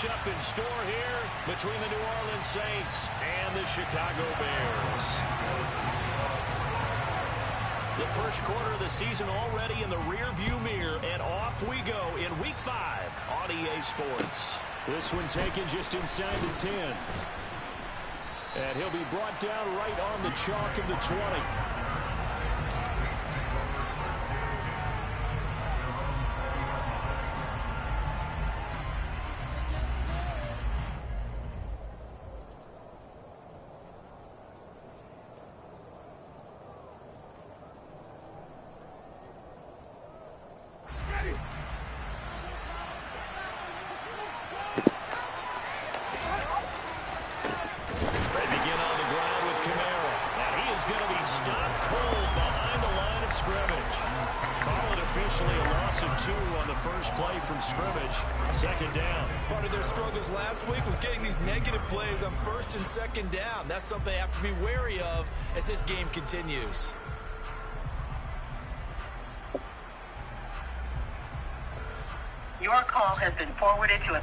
matchup in store here between the New Orleans Saints and the Chicago Bears. The first quarter of the season already in the rearview mirror, and off we go in Week 5 on EA Sports. This one taken just inside the 10. And he'll be brought down right on the chalk of the 20. Second down. That's something they have to be wary of as this game continues. Your call has been forwarded to us.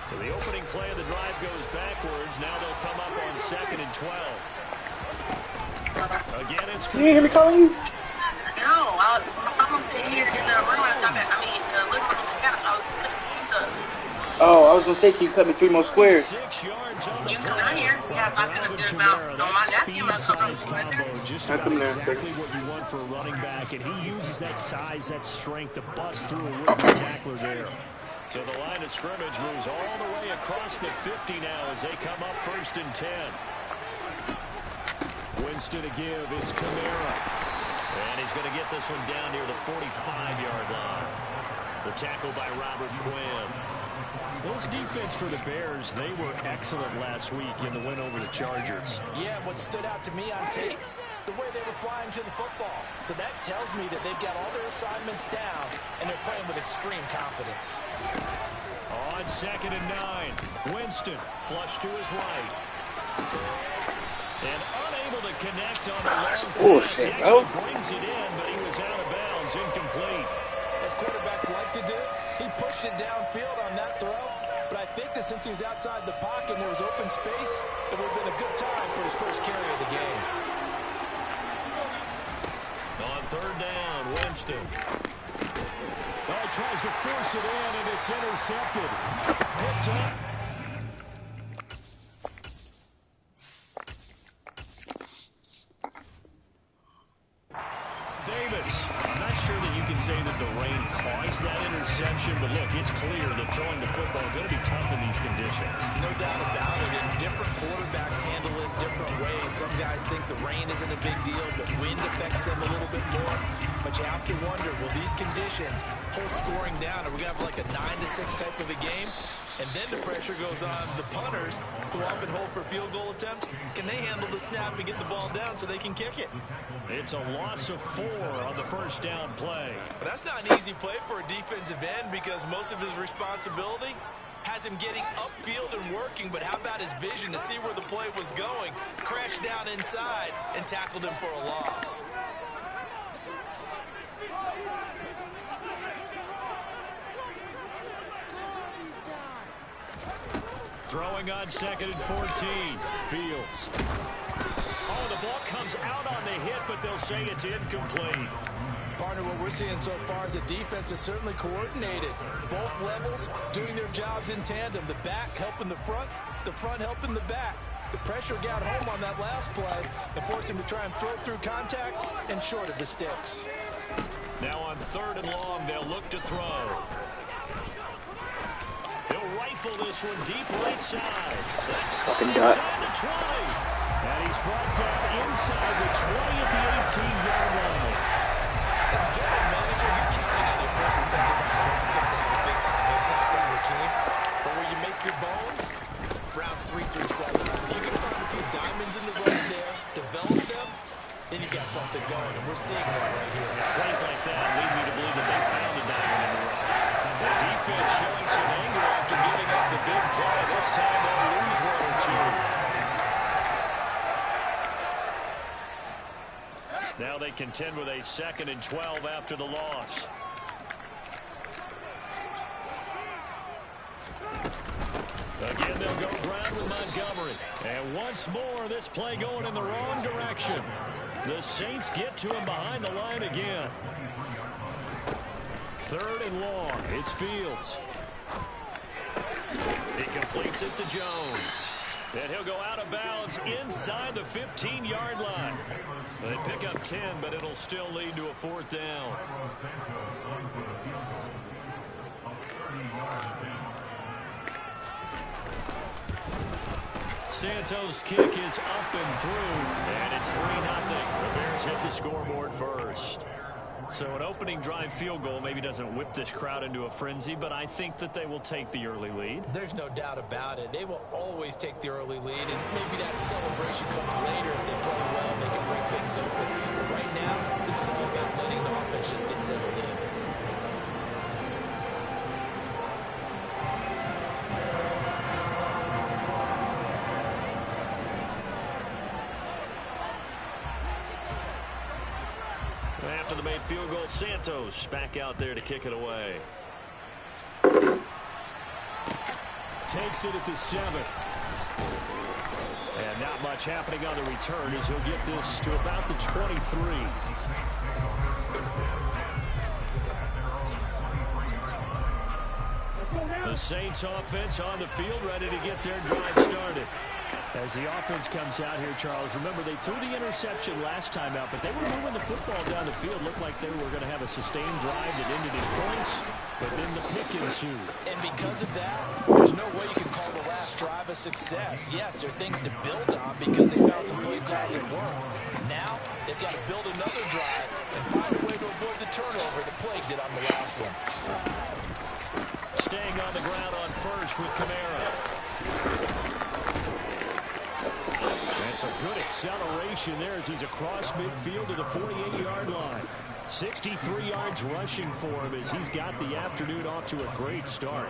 So the opening play of the drive goes backwards. Now they'll come up on 2nd and 12. Again, it's... Can you hear me calling you? No, I'm here in the room. Oh, I was gonna say, can you cut me 3 more squares? You come down here. Yeah, I could have did about on my nephew. Just exactly what you want for a running back, and he uses that size, that strength to bust through a rookie tackler there. So the line of scrimmage moves all the way across the 50 now as they come up 1st and 10. Winston to give. It's Kamara. And he's going to get this one down near the 45-yard line. The tackle by Robert Quinn. This defense for the Bears, they were excellent last week in the win over the Chargers. Yeah, what stood out to me on tape, the way they were flying to the football. So that tells me that they've got all their assignments down, and they're playing with extreme confidence. On 2nd and 9, Winston flush to his right. And unable to connect on the That's long pass. bullshit, He bro. brings it in, but he was out of bounds, incomplete. As quarterbacks like to do, he pushed it downfield on that throw. But I think that since he was outside the pocket and there was open space, it would have been a good time for his first carry of the game. On 3rd down, Winston. Oh, tries to force it in, and it's intercepted. Picked up. Davis. I'm not sure that you can say that the rain caused that interception, but look, it's clear that throwing the football is going to be tough in these conditions. No doubt about it, and different quarterbacks handle it different ways. Some guys think the rain isn't a big deal, but wind affects them a little bit more. But you have to wonder, will these conditions hold scoring down? Are we going to have like a 9-6 type of a game? And then the pressure goes on the punters, who often hold for field goal attempts. Can they handle the snap and get the ball down so they can kick it? It's a loss of 4 on the 1st down play. But that's not an easy play for a defensive end because most of his responsibility has him getting upfield and working, but how about his vision to see where the play was going, crashed down inside, and tackled him for a loss. Throwing on 2nd and 14. Fields. Oh, the ball comes out on the hit, but they'll say it's incomplete. Partner, what we're seeing so far is a defense that's certainly coordinated. Both levels doing their jobs in tandem. The back helping the front helping the back. The pressure got home on that last play and forced him to try and throw through contact and short of the sticks. Now on 3rd and long, they'll look to throw. He'll rifle this one deep right side. That's caught inside the 20. And he's brought down inside the 20 at the 18-yard line. As a general manager, you're counting on your first and second round draft picks to have a big-time impact on your team. But where you make your bones, rounds 3 through 7. If you can find a few diamonds in the rough there, develop them, then you got something going, and we're seeing that right here. Plays like that lead me to believe that they found a diamond in the rough. The defense showing some anger after giving up the big play. This time they'll lose 1 or 2. Now they contend with a 2nd and 12 after the loss. again with Montgomery. And once more, this play going in the wrong direction. The Saints get to him behind the line again. 3rd and long. It's Fields. He completes it to Jones. And he'll go out of bounds inside the 15-yard line. They pick up 10, but it'll still lead to a 4th down. Santos' kick is up and through, and it's 3-0. The Bears hit the scoreboard first. So an opening drive field goal maybe doesn't whip this crowd into a frenzy, but I think that they will take the early lead. There's no doubt about it. They will always take the early lead, and maybe that celebration comes later if they play well. They can break things open. But right now, this is all about letting the offense just get settled in. After the made field goal, Santos back out there to kick it away. Takes it at the 7. And not much happening on the return as he'll get this to about the 23. The Saints offense on the field ready to get their drive started. As the offense comes out here, Charles, remember they threw the interception last time out, but they were moving the football down the field. Looked like they were going to have a sustained drive that ended in points, but then the pick ensued. And because of that, there's no way you can call the last drive a success. Yes, there are things to build on because they found some play calls that work. Now, they've got to build another drive and find a way to avoid the turnover that plagued it on the last one. Staying on the ground on first with Kamara. That's a good acceleration there as he's across midfield to the 48-yard line. 63 yards rushing for him as he's got the afternoon off to a great start.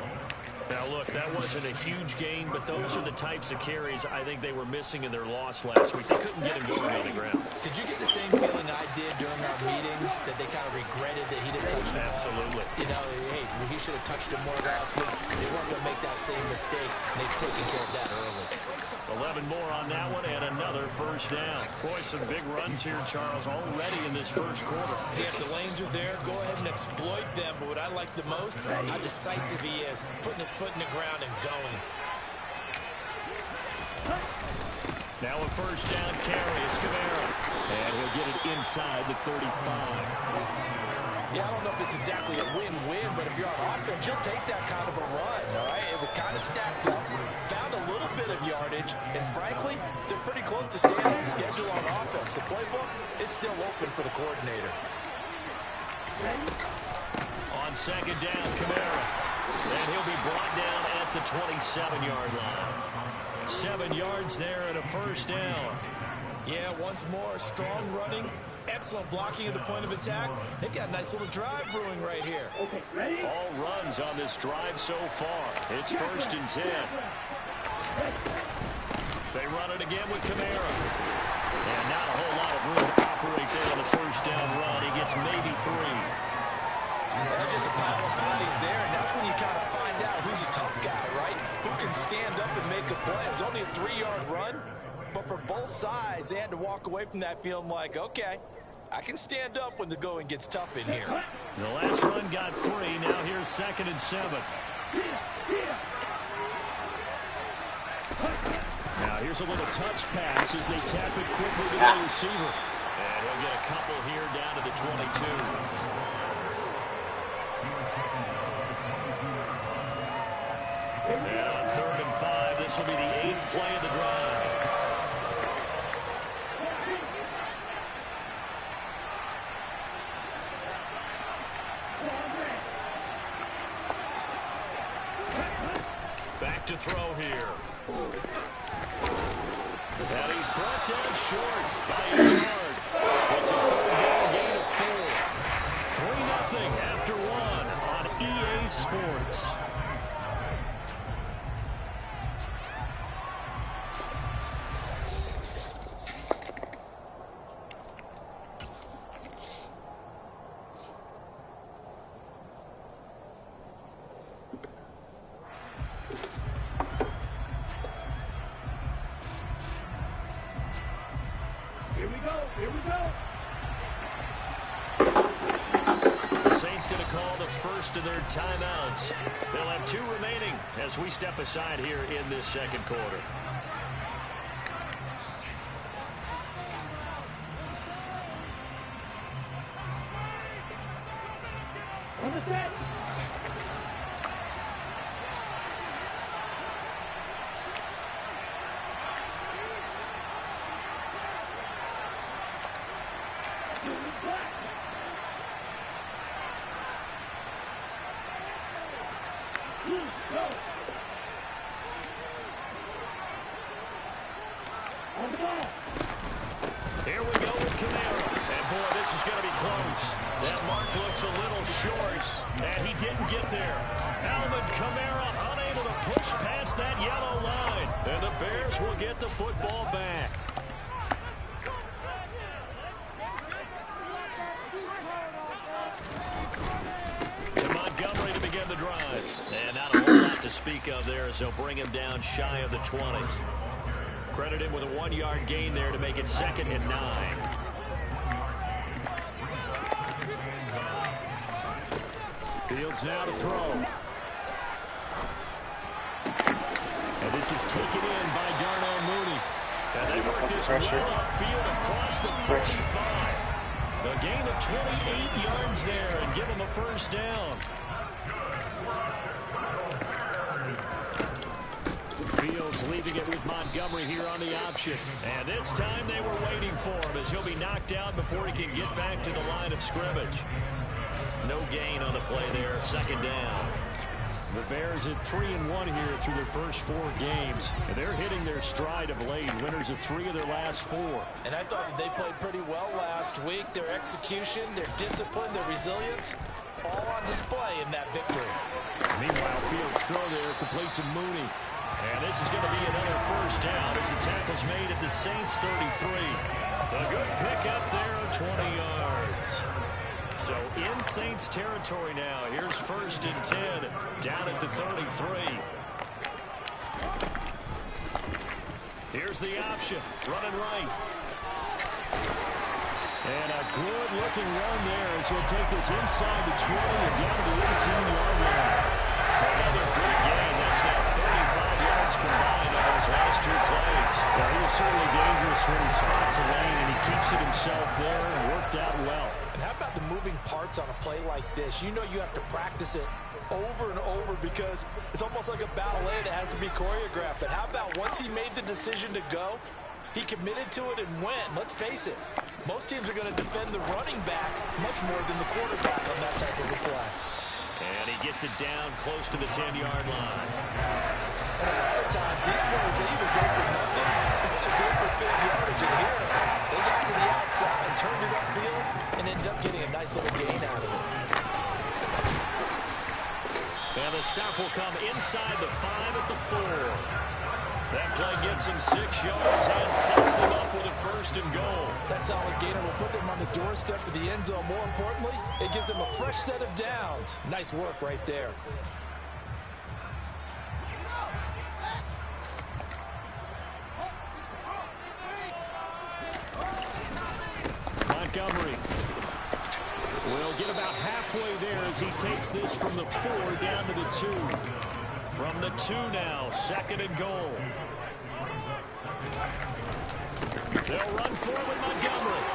Now, look, that wasn't a huge gain, but those are the types of carries I think they were missing in their loss last week. They couldn't get him going on the ground. Did you get the same feeling I did during our meetings, that they kind of regretted that he didn't touch them? Absolutely. You know, hey, he should have touched him more last week. They weren't going to make that same mistake, and they've taken care of that early. 11 more on that one and another first down. Boy, some big runs here, Charles, already in this first quarter. Yeah, if the lanes are there, go ahead and exploit them. But what I like the most, how decisive he is, putting his foot in the ground and going. Now a first down carry. It's Kamara. And he'll get it inside the 35. Yeah, I don't know if it's exactly a win-win, but if you're on offense, you'll take that kind of a run, all right? It was kind of stacked up, found a little bit of yardage, and frankly, they're pretty close to staying on schedule on offense. The playbook is still open for the coordinator. On second down, Kamara. And he'll be brought down at the 27-yard line. 7 yards there and a first down. Yeah, once more, strong running, excellent blocking at the point of attack. They've got a nice little drive brewing right here. All runs on this drive so far. It's 1st and 10. They run it again with Kamara. And not a whole lot of room to operate there on the first down run. He gets maybe 3. There's just a pile of bodies there, and that's when you kind of find out who's a tough guy, right? Who can stand up and make a play. It was only a 3-yard run, but for both sides, they had to walk away from that feeling like, okay, I can stand up when the going gets tough in here. The last run got 3. Now here's 2nd and 7. Now here's a little touch pass as they tap it quickly to the receiver. And he'll get a couple here down to the 22. And on 3rd and 5, this will be the 8th play of the drive. Back to throw here. And he's brought down short by a yard. It's a 3rd down gain of 4. 3-0 after 1 on EA Sports. first of their timeouts. They'll have 2 remaining as we step aside here in this second quarter. Here we go with Camara. And boy, this is going to be close. That mark looks a little short, and he didn't get there. Alvin Kamara unable to push past that yellow line. And the Bears will get the football back. To Montgomery to begin the drive. And not a whole lot to speak of there as they'll bring him down shy of the 20. Credit him with a 1-yard gain there to make it 2nd and 9. Fields now to throw. And this is taken in by Darnell Mooney. And they work this well upfield across the 35. A gain of 28 yards there and give him a first down. Fields leaving it with Montgomery here on the option. And this time they were waiting for him as he'll be knocked out before he can get back to the line of scrimmage. No gain on the play there, 2nd down. The Bears at 3-1 here through their first 4 games. And they're hitting their stride of late, winners of 3 of their last 4. And I thought that they played pretty well last week. Their execution, their discipline, their resilience, all on display in that victory. Meanwhile, Fields' throw there complete to Mooney. And this is going to be another first down as the tackle's made at the Saints' 33. A good pickup there of 20 yards. So in Saints territory now. Here's 1st and 10 down at the 33. Here's the option. Running right. And a good-looking run there as he'll take this inside the 20 and down to the 18-yard line. Another good gain. That's now 35 yards combined on those last 2 plays. Well, he was certainly dangerous when he spots a lane, and he keeps it himself there and worked out well. And how about the moving parts on a play like this? You know you have to practice it over and over because it's almost like a ballet that has to be choreographed. But how about once he made the decision to go, he committed to it and went. Let's face it, most teams are going to defend the running back much more than the quarterback on that type of a play. And he gets it down close to the 10-yard line. And a lot of times, these players, they either go for nothing or they go for big yardage. And here, they got to the outside, turned it upfield, and ended up getting a nice little gain out of it. And the stop will come inside the 5 at the 4. That play gets him 6 yards and sets them up with a 1st and goal. That solid gainer will put them on the doorstep of the end zone. More importantly, it gives them a fresh set of downs. Nice work right there. Montgomery will get about halfway there as he takes this from the 4 down to the 2. From the 2 now, 2nd and goal. They'll run forward Montgomery.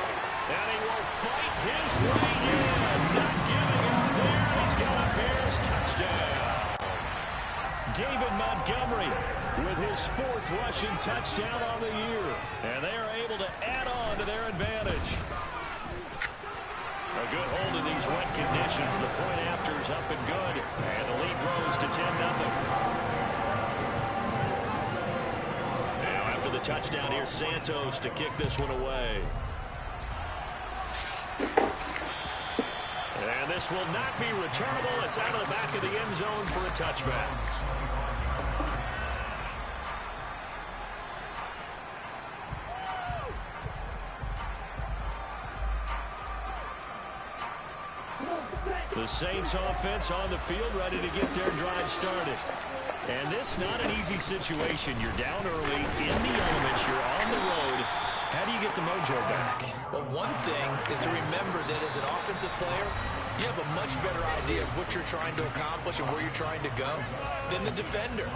And he will fight his way in. Not giving up there. He's got a Bears touchdown. David Montgomery with his 4th rushing touchdown on the year. And they are able to add on to their advantage. A good hold of these wet conditions. The point after is up and good. And the lead grows to 10-0. The touchdown here, Santos to kick this one away. And this will not be returnable. It's out of the back of the end zone for a touchback. The Saints offense on the field ready to get their drive started. And this not an easy situation. You're down early in the elements. You're on the road. How do you get the mojo back? Well, one thing is to remember that as an offensive player, you have a much better idea of what you're trying to accomplish and where you're trying to go than the defender.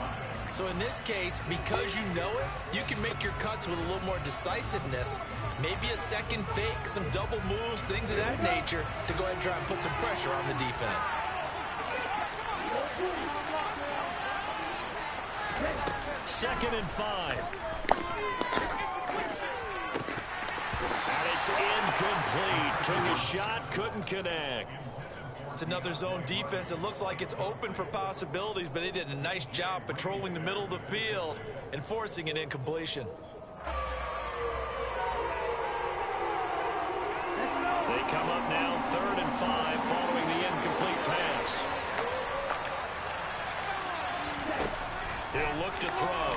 So in this case, because you know it, you can make your cuts with a little more decisiveness, maybe a second fake, some double moves, things of that nature, to go ahead and try and put some pressure on the defense. Second and 5. And it's incomplete. Took a shot, couldn't connect. It's another zone defense. It looks like it's open for possibilities, but they did a nice job patrolling the middle of the field and forcing an incompletion. They come up now 3rd and 5 following the incomplete pass. He'll look to throw.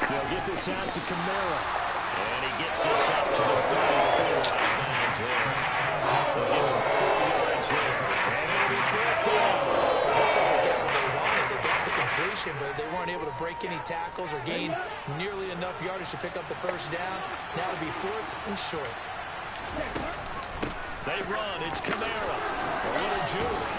They'll get this out to Kamara. And he gets this up to the 34 lines there. They'll give him 4 yards there. And it'll be 4th down. Looks like they got what they wanted. They got the completion, but they weren't able to break any tackles or gain nearly enough yardage to pick up the first down. Now it'll be 4th and short. They run. It's Kamara. A little juke.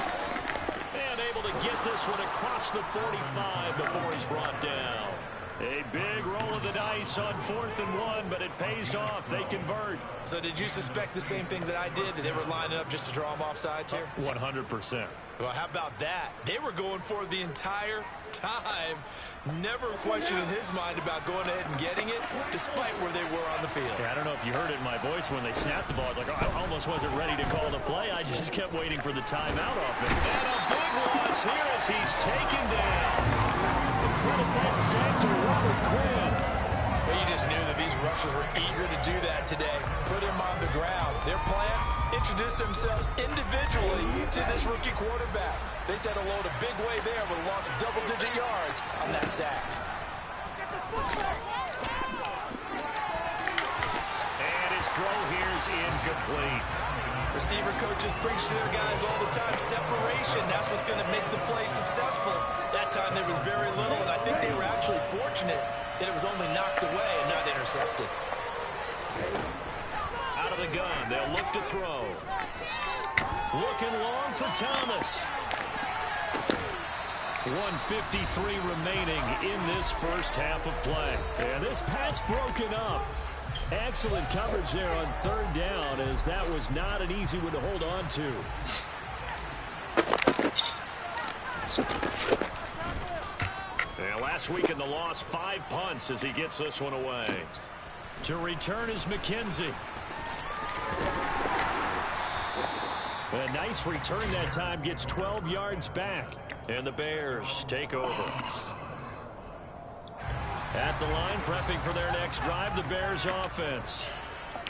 And able to get this one across the 45 before he's brought down. A big roll of the dice on 4th and 1, but it pays off. They convert. So did you suspect the same thing that I did, that they were lining up just to draw them off sides here? 100%. Well, how about that? They were going for it the entire time. Never a question in his mind about going ahead and getting it, despite where they were on the field. Yeah, I don't know if you heard it in my voice when they snapped the ball. I was like, oh, I almost wasn't ready to call the play. I just kept waiting for the timeout off it. And a big loss here as he's taken down. The credit that sack to Robert Quinn. Well, you just knew that these rushers were eager to do that today. Put him on the ground. Their plan, introduce themselves individually to this rookie quarterback. They said hello to big way there with a loss of double-digit yards on that sack. And his throw here is incomplete. Receiver coaches preach to their guys all the time. Separation, that's what's going to make the play successful. That time there was very little, and I think they were actually fortunate that it was only knocked away and not intercepted. Out of the gun, they'll look to throw. Looking long for Thomas. 1:53 remaining in this first half of play. And this pass broken up. Excellent coverage there on 3rd down, as that was not an easy one to hold on to. And last week in the loss, 5 punts as he gets this one away. To return is McKenzie. A nice return that time, gets 12 yards back. And the Bears take over. At the line, prepping for their next drive, the Bears offense.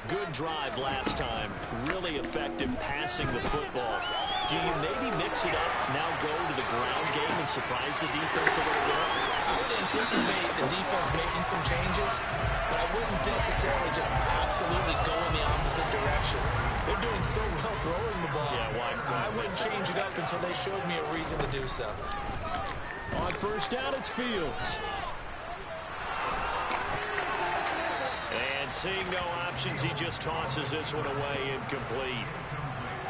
Good drive last time. Really effective passing the football. Do you maybe mix it up, now go to the ground game and surprise the defense a little bit? I would anticipate the defense making some changes, but I wouldn't necessarily just absolutely go in the opposite direction. They're doing so well throwing the ball. Yeah, why I wouldn't change it up until they showed me a reason to do so. On 1st down, it's Fields. And seeing no options, he just tosses this one away, incomplete.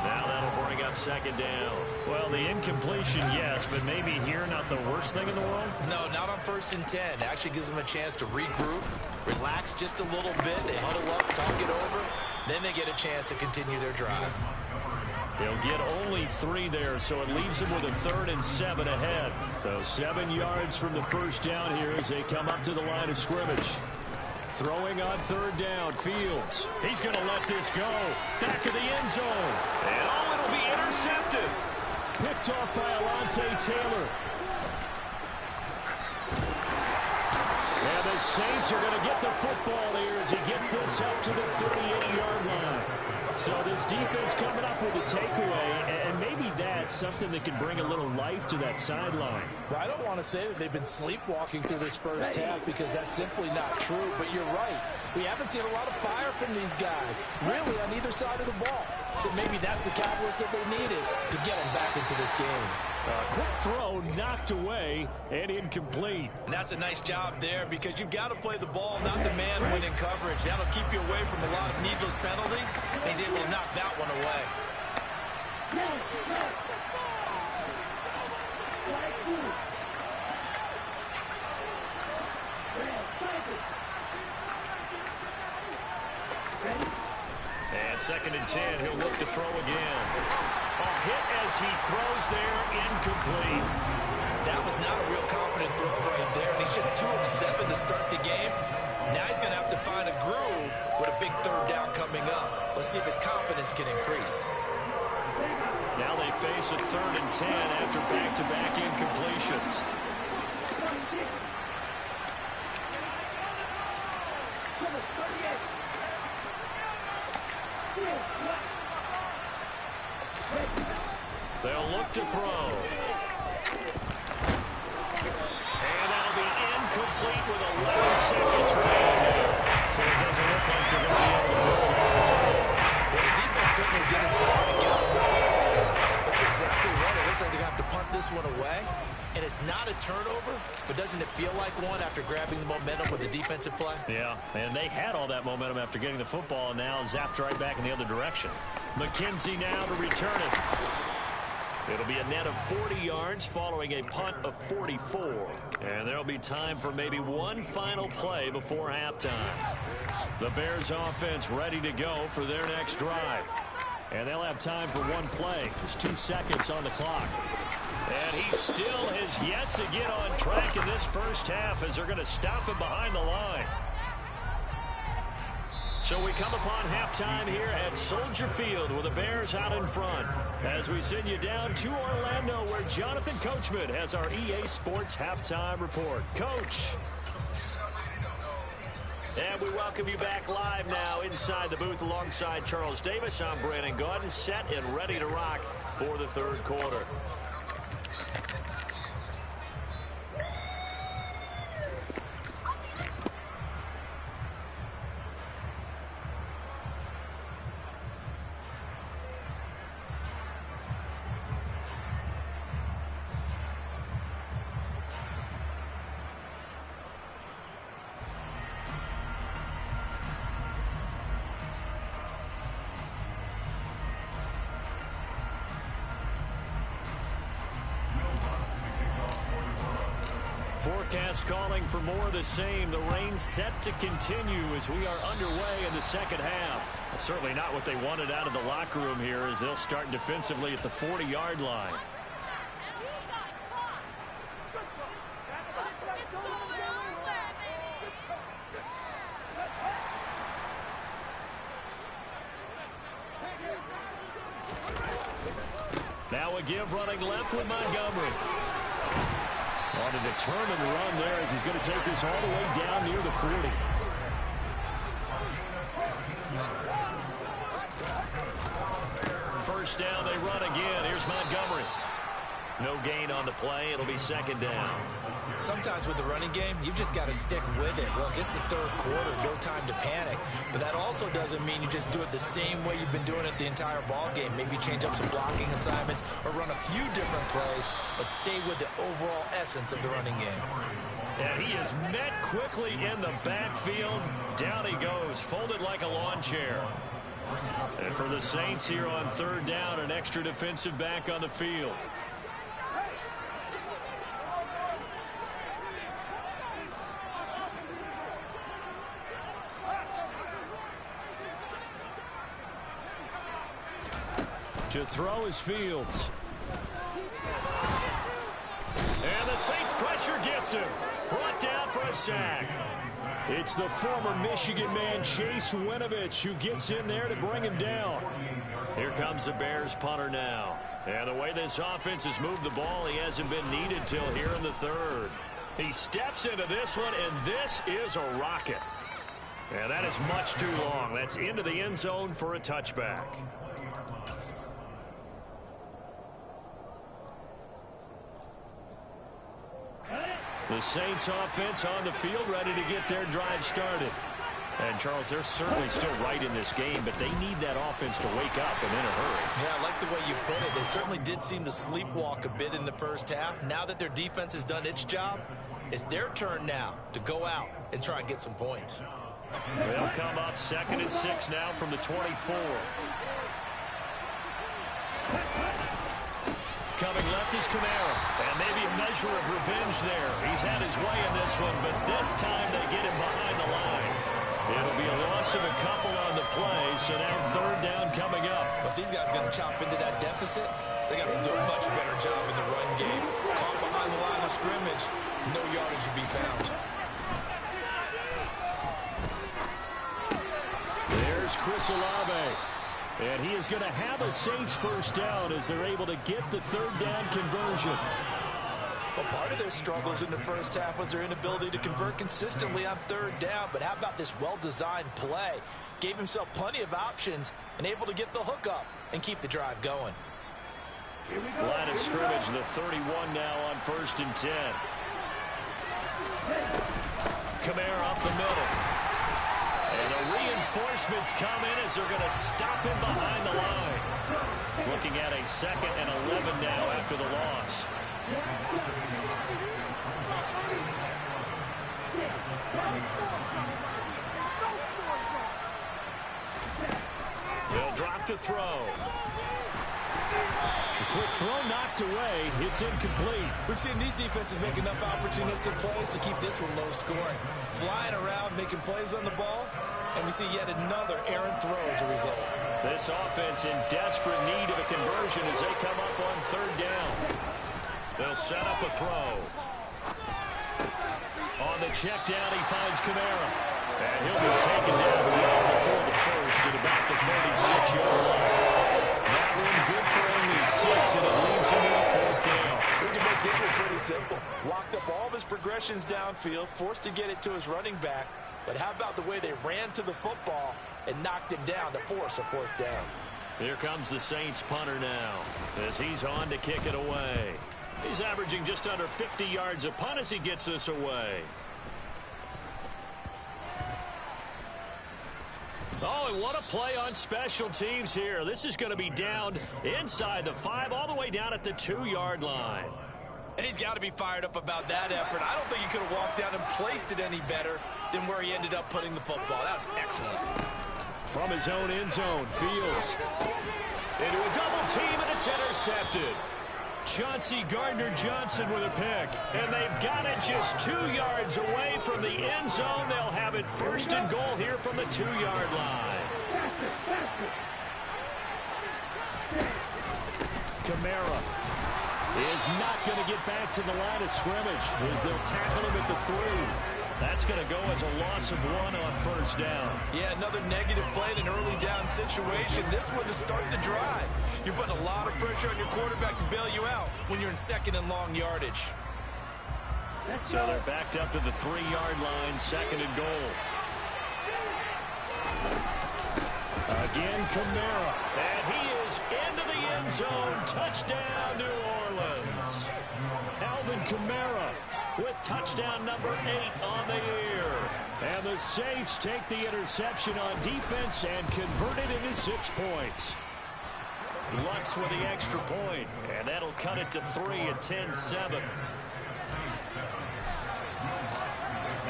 Now that'll bring up 2nd down. Well, the incompletion, yes, but maybe here not the worst thing in the world? No, not on 1st and 10. It actually gives them a chance to regroup, relax just a little bit. They huddle up, talk it over. Then they get a chance to continue their drive. They'll get only 3 there, so it leaves them with a 3rd and 7 ahead. So 7 yards from the first down here as they come up to the line of scrimmage. Throwing on 3rd down, Fields. He's going to let this go. Back of the end zone. And oh, it'll be intercepted. Picked off by Alontae Taylor. And the Saints are going to get the football here as he gets this up to the 38-yard line. So this defense coming up with a takeaway, and maybe that's something that can bring a little life to that sideline. Well, I don't want to say that they've been sleepwalking through this first half because that's simply not true, but you're right. We haven't seen a lot of fire from these guys, really on either side of the ball. So maybe that's the catalyst that they needed to get them back into this game. Quick throw knocked away and incomplete. And that's a nice job there because you've got to play the ball, not the man when in coverage. That'll keep you away from a lot of needless penalties. And he's able to knock that one away. And 2nd and 10, he'll look to throw again. A hit as he throws there, incomplete. That was not a real confident throw right there, and he's just 2 of 7 to start the game. Now he's going to have to find a groove with a big 3rd down coming up. Let's see if his confidence can increase. Now they face a 3rd and 10 after back-to-back incompletions. They'll look to throw. And that'll be incomplete with 11 seconds remaining. So it doesn't look like they're going to be able to hold off the turnover. Well, the defense certainly did its part to get on the football. But you're exactly right. It looks like they're going to have to punt this one away. And it's not a turnover, but doesn't it feel like one after grabbing the momentum with the defensive play? Yeah, and they had all that momentum after getting the football, and now zapped right back in the other direction. McKenzie now to return it. It'll be a net of 40 yards following a punt of 44. And there'll be time for maybe one final play before halftime. The Bears offense ready to go for their next drive. And they'll have time for one play. There's 2 seconds on the clock. And he still has yet to get on track in this first half as they're going to stop him behind the line. So we come upon halftime here at Soldier Field with the Bears out in front as we send you down to Orlando where Jonathan Coachman has our EA Sports halftime report. Coach. And we welcome you back live now inside the booth alongside Charles Davis. I'm Brandon Gaudin, set and ready to rock for the 3rd quarter. Forecast calling for more of the same. The rain set to continue as we are underway in the second half. Well, certainly not what they wanted out of the locker room here as they'll start defensively at the 40-yard line. Now a give running left with Montgomery. On a determined run there as he's going to take this all the way down near the 40. First down, they run again. Here's Montgomery. No gain on the play. It'll be 2nd down. Sometimes with the running game, you've just got to stick with it. Look, it's the 3rd quarter, no time to panic. But that also doesn't mean you just do it the same way you've been doing it the entire ball game. Maybe change up some blocking assignments or run a few different plays, but stay with the overall essence of the running game. And he is met quickly in the backfield. Down he goes, folded like a lawn chair. And for the Saints here on 3rd down, an extra defensive back on the field. To throw is Fields. And the Saints pressure gets him. Brought down for a sack. It's the former Michigan man, Chase Winovich, who gets in there to bring him down. Here comes the Bears punter now. And the way this offense has moved the ball, he hasn't been needed till here in the 3rd. He steps into this one, and this is a rocket. And that is much too long. That's into the end zone for a touchback. The Saints offense on the field ready to get their drive started. And, Charles, they're certainly still right in this game, but they need that offense to wake up and in a hurry. Yeah, I like the way you put it. They certainly did seem to sleepwalk a bit in the first half. Now that their defense has done its job, it's their turn now to go out and try and get some points. They'll come up 2nd and 6 now from the 24. coming left is Kamara. And maybe a measure of revenge there. He's had his way in this one, but this time they get him behind the line. It'll be a loss of a couple on the play, so now third down coming up. If these guys are going to chop into that deficit, they got to do a much better job in the run game. Caught behind the line of scrimmage, no yardage to be found. There's Chris Olave. And he is going to have a Saints first down as they're able to get the third down conversion. Well, part of their struggles in the first half was their inability to convert consistently on third down. But how about this well-designed play? Gave himself plenty of options and able to get the hook up and keep the drive going. Line of scrimmage, the 31 now on 1st and 10. Kamara up the middle. And the reinforcements come in as they're going to stop him behind the line. Looking at a 2nd and 11 now after the loss. They'll drop to throw. The quick throw knocked away. It's incomplete. We've seen these defenses make enough opportunistic plays to keep this one low scoring. Flying around, making plays on the ball, and we see yet another errant throw as a result. This offense in desperate need of a conversion as they come up on third down. They'll set up a throw. On the check down, he finds Kamara. And he'll be taken down well before the first at about the 46-yard line. That one good for only 6, and it leaves him with a fourth down. We can make this one pretty simple. Locked up all of his progressions downfield, forced to get it to his running back. But how about the way they ran to the football and knocked him down to force a fourth down? Here comes the Saints punter now as he's on to kick it away. He's averaging just under 50 yards a punt as he gets this away. Oh, and what a play on special teams here. This is going to be down inside the 5, all the way down at the 2-yard line. And he's got to be fired up about that effort. I don't think he could have walked down and placed it any better than where he ended up putting the football. That was excellent. From his own end zone, Fields into a double team, and it's intercepted. Chauncey Gardner-Johnson with a pick, and they've got it just 2 yards away from the end zone. They'll have it 1st and goal here from the 2-yard line. Kamara is not going to get back to the line of scrimmage as they'll tackle him at the 3. That's going to go as a loss of 1 on 1st down. Yeah, another negative play in an early down situation. This one to start the drive. You're putting a lot of pressure on your quarterback to bail you out when you're in 2nd and long yardage. So they're backed up to the 3-yard line, 2nd and goal. Again, Kamara. And he is into the end zone. Touchdown, New Orleans. Alvin Kamara with touchdown number 8 on the year. And the Saints take the interception on defense and convert it into 6 points. Lutz with the extra point, and that'll cut it to 3 at 10-7.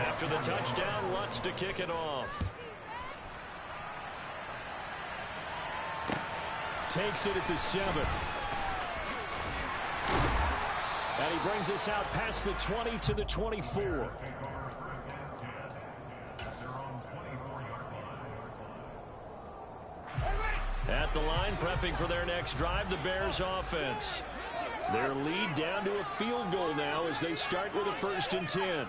After the touchdown, Lutz to kick it off. Takes it at the 7. And he brings us out past the 20 to the 24. At the line, prepping for their next drive, the Bears offense. Their lead down to a field goal now as they start with a 1st and 10.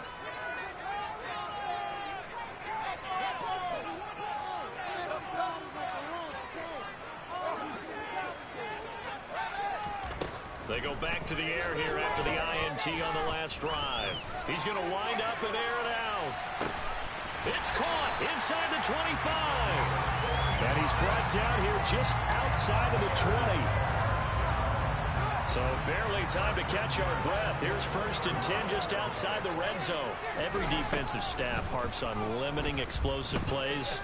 They go back to the air here after the INT on the last drive. He's going to wind up and air it out. It's caught inside the 25. And he's brought down here just outside of the 20. So barely time to catch our breath. Here's 1st and 10 just outside the red zone. Every defensive staff harps on limiting explosive plays.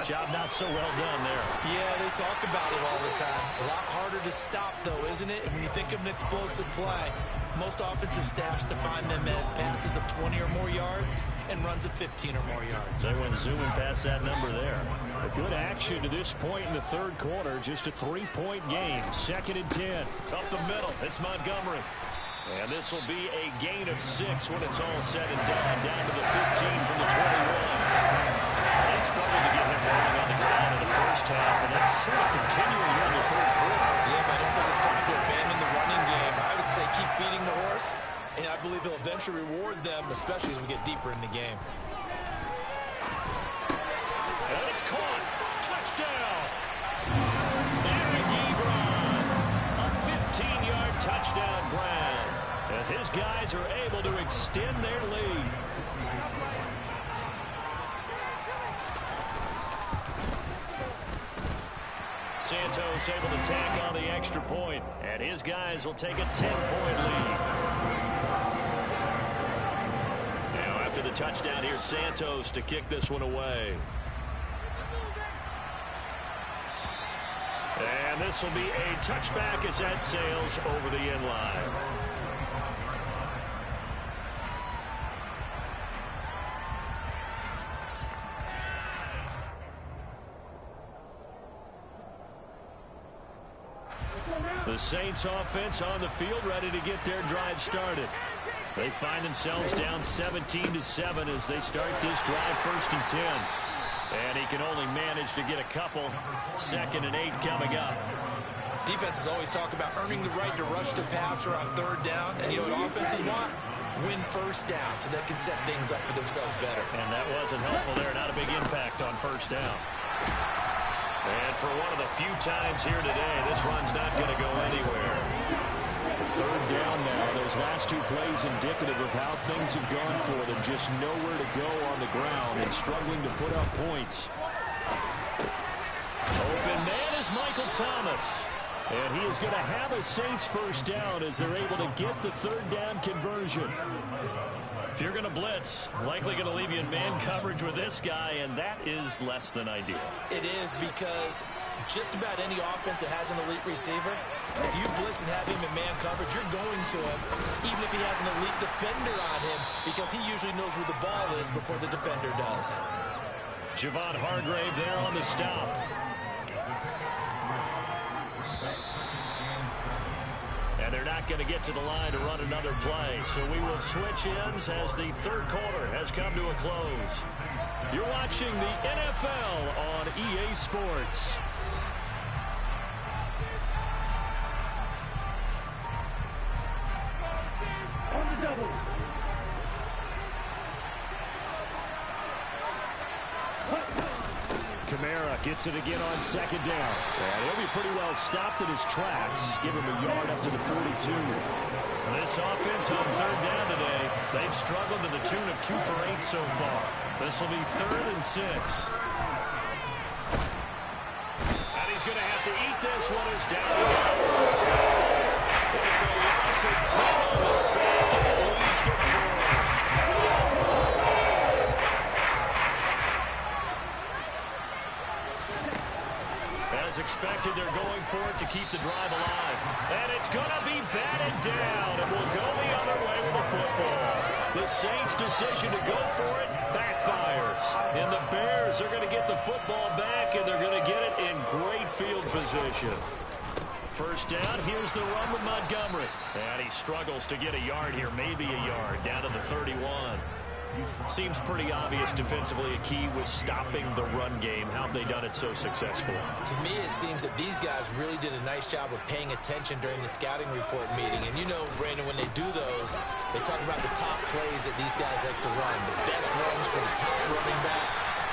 Job not so well done there. Yeah, they talk about it all the time. A lot harder to stop, though, isn't it? And when you think of an explosive play, Most offensive staffs define them as passes of 20 or more yards and runs of 15 or more yards. They went zooming past that number there. A good action to this point in the third quarter. Just a 3-point game. 2nd and 10. Up the middle. It's Montgomery. And this will be a gain of 6 when it's all said and done. Down to the 15 from the 21. They struggled to get him rolling on the ground in the first half, and that's sort of continuing here in the third quarter. Yeah, but I don't think it's time to abandon the running game. I would say keep feeding the horse, and I believe he'll eventually reward them, especially as we get deeper in the game. And it's caught. Touchdown. Eric Ebron. A 15-yard touchdown grab as his guys are able to extend their lead. Santos able to tack on the extra point, and his guys will take a 10-point lead. Now after the touchdown, here's Santos to kick this one away. And this will be a touchback as that sails over the end line. The Saints offense on the field ready to get their drive started. They find themselves down 17-7 as they start this drive 1st and 10. And he can only manage to get a couple. 2nd and 8 coming up. Defenses always talk about earning the right to rush the passer on 3rd down. And you know what offenses want? Win 1st down so they can set things up for themselves better. And that wasn't helpful there. Not a big impact on 1st down. And for one of the few times here today, this run's not going to go anywhere. 3rd down now. Those last 2 plays indicative of how things have gone for them. Just nowhere to go on the ground and struggling to put up points. Open man is Michael Thomas. And he is going to have a Saints 1st down as they're able to get the 3rd down conversion. If you're going to blitz, likely going to leave you in man coverage with this guy, and that is less than ideal. It is, because just about any offense that has an elite receiver, if you blitz and have him in man coverage, you're going to him, even if he has an elite defender on him, because he usually knows where the ball is before the defender does. Javon Hargrave there on the stop. And they're not going to get to the line to run another play. So we will switch ends as the third quarter has come to a close. You're watching the NFL on EA Sports. On the double. Kamara gets it again on 2nd down. And he'll be pretty well stopped in his tracks. Give him a yard up to the 42. And this offense on 3rd down today, they've struggled to the tune of 2 for 8 so far. This will be 3rd and 6. And he's going to have to eat this one as down he goes. It's a loss of 10 on the sack, and it leads to 4. As expected, they're going for it to keep the drive alive. And it's going to be batted down, and we'll go the other way with the football. The Saints' decision to go for it backfires. And the Bears are going to get the football back, and they're going to get it in great field position. 1st down, here's the run with Montgomery. And he struggles to get a yard here, maybe a yard, down to the 31. Seems pretty obvious defensively a key was stopping the run game. How have they done it so successfully? To me, it seems that these guys really did a nice job of paying attention during the scouting report meeting. And you know, Brandon, when they do those, they talk about the top plays that these guys like to run. The best runs for the top running back.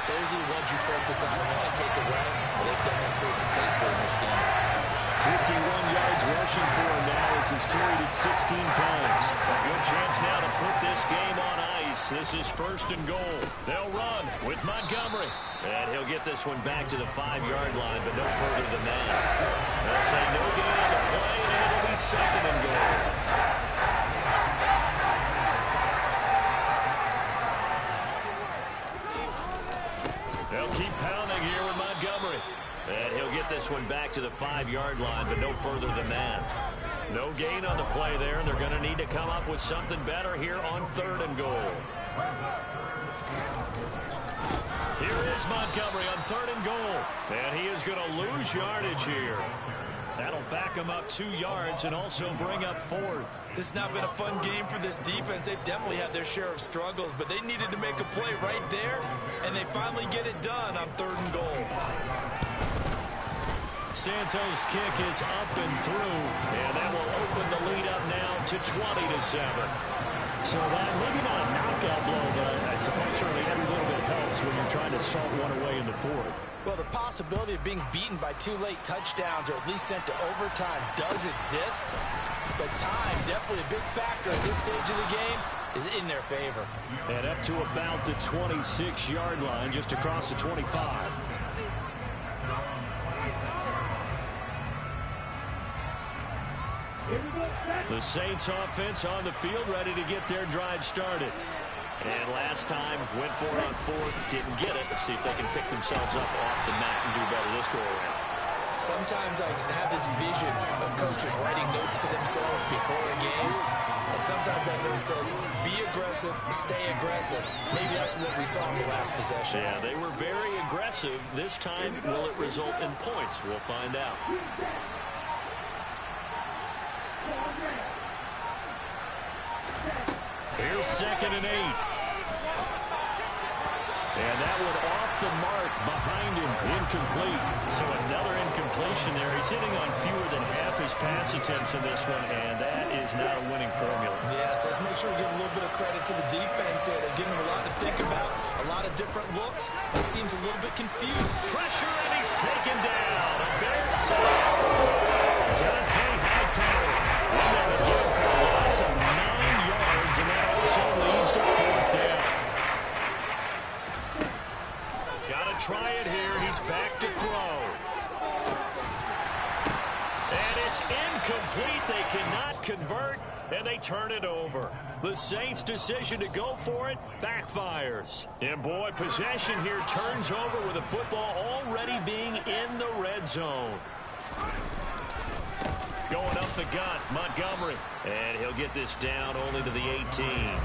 Those are the ones you focus on and want to take away. But they've done that pretty successfully in this game. 51 yards rushing for him now as he's carried it 16 times. A good chance now to put this game on ice. This is 1st and goal. They'll run with Montgomery. And he'll get this one back to the 5-yard line, but no further than that. They'll say no gain on the play, and it'll be 2nd and goal. They'll keep pounding here with Montgomery. And he'll get this one back to the 5-yard line, but no further than that. No gain on the play there. They're going to need to come up with something better here on 3rd and goal. Here is Montgomery on 3rd and goal. And he is going to lose yardage here. That'll back him up 2 yards and also bring up 4th. This has not been a fun game for this defense. They've definitely had their share of struggles, but they needed to make a play right there, and they finally get it done on 3rd and goal. Santos' kick is up and through, and that will open the lead up now to 20-7. So that maybe not a knockout blow, but I suppose certainly every little bit helps when you're trying to salt one away in the 4th. Well, the possibility of being beaten by 2 late touchdowns or at least sent to overtime does exist, but time, definitely a big factor at this stage of the game, is in their favor. And up to about the 26-yard line, just across the 25. The Saints offense on the field, ready to get their drive started. And last time, went for it on 4th, didn't get it. Let's see if they can pick themselves up off the mat and do better this go-around. Sometimes I have this vision of coaches writing notes to themselves before a game, and sometimes that note says, be aggressive, stay aggressive. Maybe that's what we saw in the last possession. Yeah, they were very aggressive. This time, will it result in points? We'll find out. Here's 2nd and 8. And that one off the mark behind him, incomplete. So another incompletion there. He's hitting on fewer than half his pass attempts in this one, and that is not a winning formula. Yes, let's make sure we give a little bit of credit to the defense here. They're giving him a lot to think about, a lot of different looks. He seems a little bit confused. Pressure, and he's taken down. A Bears sack. Dante Hightower in there again for a loss of 9 yards, and that also leads to 4th down. Gotta try it here. He's back to throw. And it's incomplete. They cannot convert, and they turn it over. The Saints' decision to go for it backfires. And boy, possession here turns over with the football already being in the red zone. Going up the gut, Montgomery. And he'll get this down only to the 18.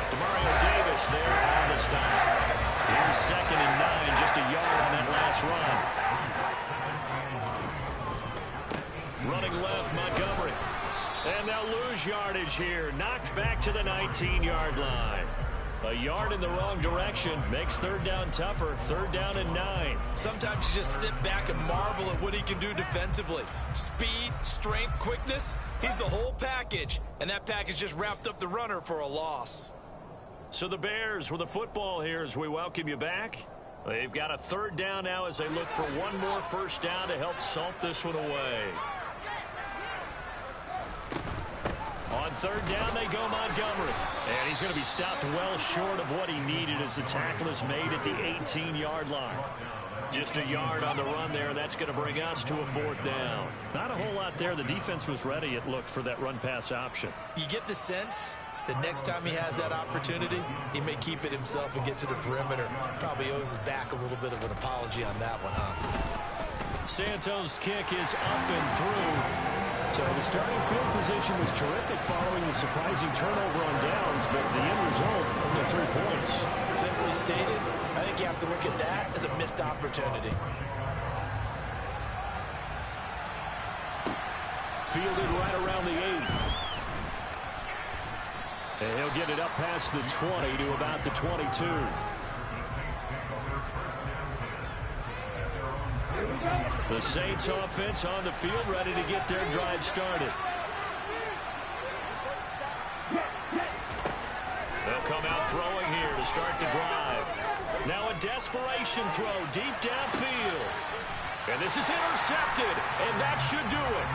Demario Davis there on the stop. Here's 2nd and 9, just a yard on that last run. Running left, Montgomery. And they'll lose yardage here. Knocked back to the 19-yard line. A yard in the wrong direction makes 3rd down tougher. 3rd down and 9. Sometimes you just sit back and marvel at what he can do defensively. Speed, strength, quickness. He's the whole package. And that package just wrapped up the runner for a loss. So the Bears with the football here as we welcome you back. They've got a 3rd down now as they look for one more 1st down to help salt this one away. On 3rd down, they go Montgomery. And he's going to be stopped well short of what he needed as the tackle is made at the 18-yard line. Just a yard on the run there, and that's going to bring us to a 4th down. Not a whole lot there. The defense was ready, it looked, for that run-pass option. You get the sense that next time he has that opportunity, he may keep it himself and get to the perimeter. Probably owes his back a little bit of an apology on that one, huh? Santos' kick is up and through. So the starting field position was terrific following the surprising turnover on downs, but the end result, only 3 points. Simply stated, I think you have to look at that as a missed opportunity. Fielded right around the 8. And he'll get it up past the 20 to about the 22. The Saints offense on the field, ready to get their drive started. They'll come out throwing here to start the drive. Now a desperation throw deep downfield. And this is intercepted, and that should do it.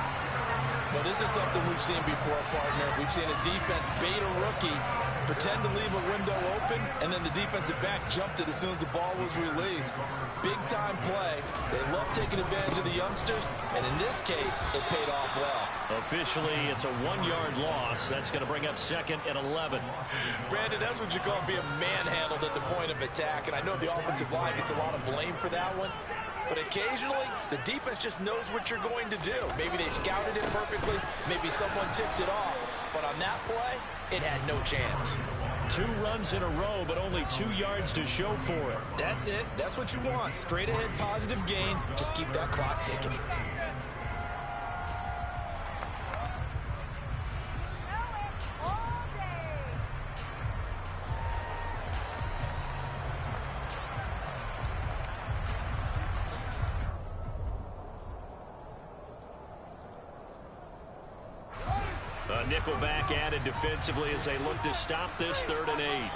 Well, this is something we've seen before, partner. We've seen a defense bait a rookie, pretend to leave a window open, and then the defensive back jumped it as soon as the ball was released. Big-time play. They love taking advantage of the youngsters, and in this case, it paid off well. Officially, it's a 1-yard loss. That's going to bring up 2nd and 11. Brandon, that's what you call being manhandled at the point of attack, and I know the offensive line gets a lot of blame for that one. But occasionally, the defense just knows what you're going to do. Maybe they scouted it perfectly. Maybe someone tipped it off. But on that play, it had no chance. 2 runs in a row, but only 2 yards to show for it. That's it. That's what you want. Straight ahead positive gain. Just keep that clock ticking. A nickelback added defensively as they look to stop this 3rd and 8.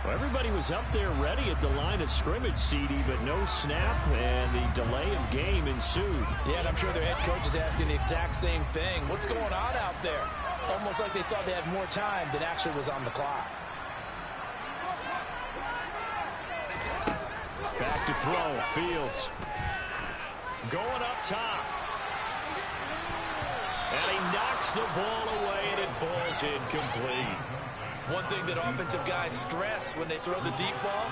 Well, everybody was up there ready at the line of scrimmage, CD, but no snap, and the delay of game ensued. Yeah, and I'm sure their head coach is asking the exact same thing. What's going on out there? Almost like they thought they had more time than actually was on the clock. Back to throw. Fields. Going up top. And he knocks the ball away, and it falls incomplete. One thing that offensive guys stress when they throw the deep ball,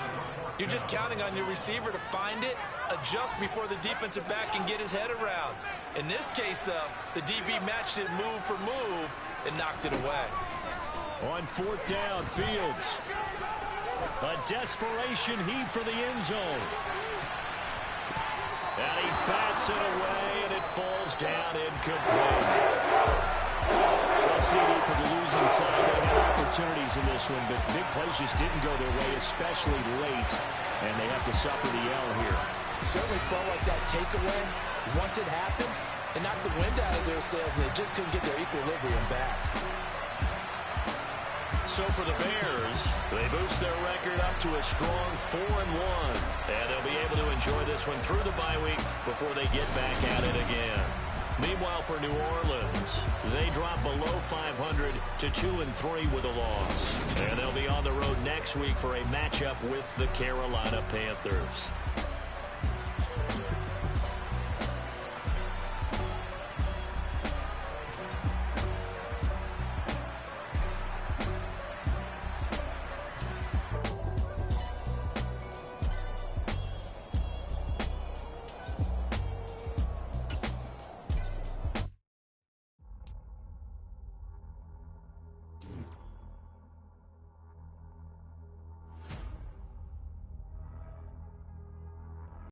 you're just counting on your receiver to find it, adjust before the defensive back can get his head around. In this case, though, the DB matched it move for move and knocked it away. On 4th down, Fields. A desperation heave for the end zone. And he bats it away, and it falls down incomplete. Well, CD for the losing side, they had opportunities in this one, but big plays just didn't go their way, especially late, and they have to suffer the L here. It certainly felt like that takeaway, once it happened, it knocked the wind out of their sails, and they just couldn't get their equilibrium back. So for the Bears, they boost their record up to a strong 4-1. And they'll be able to enjoy this one through the bye week before they get back at it again. Meanwhile, for New Orleans, they drop below 500 to 2-3 with a loss. And they'll be on the road next week for a matchup with the Carolina Panthers.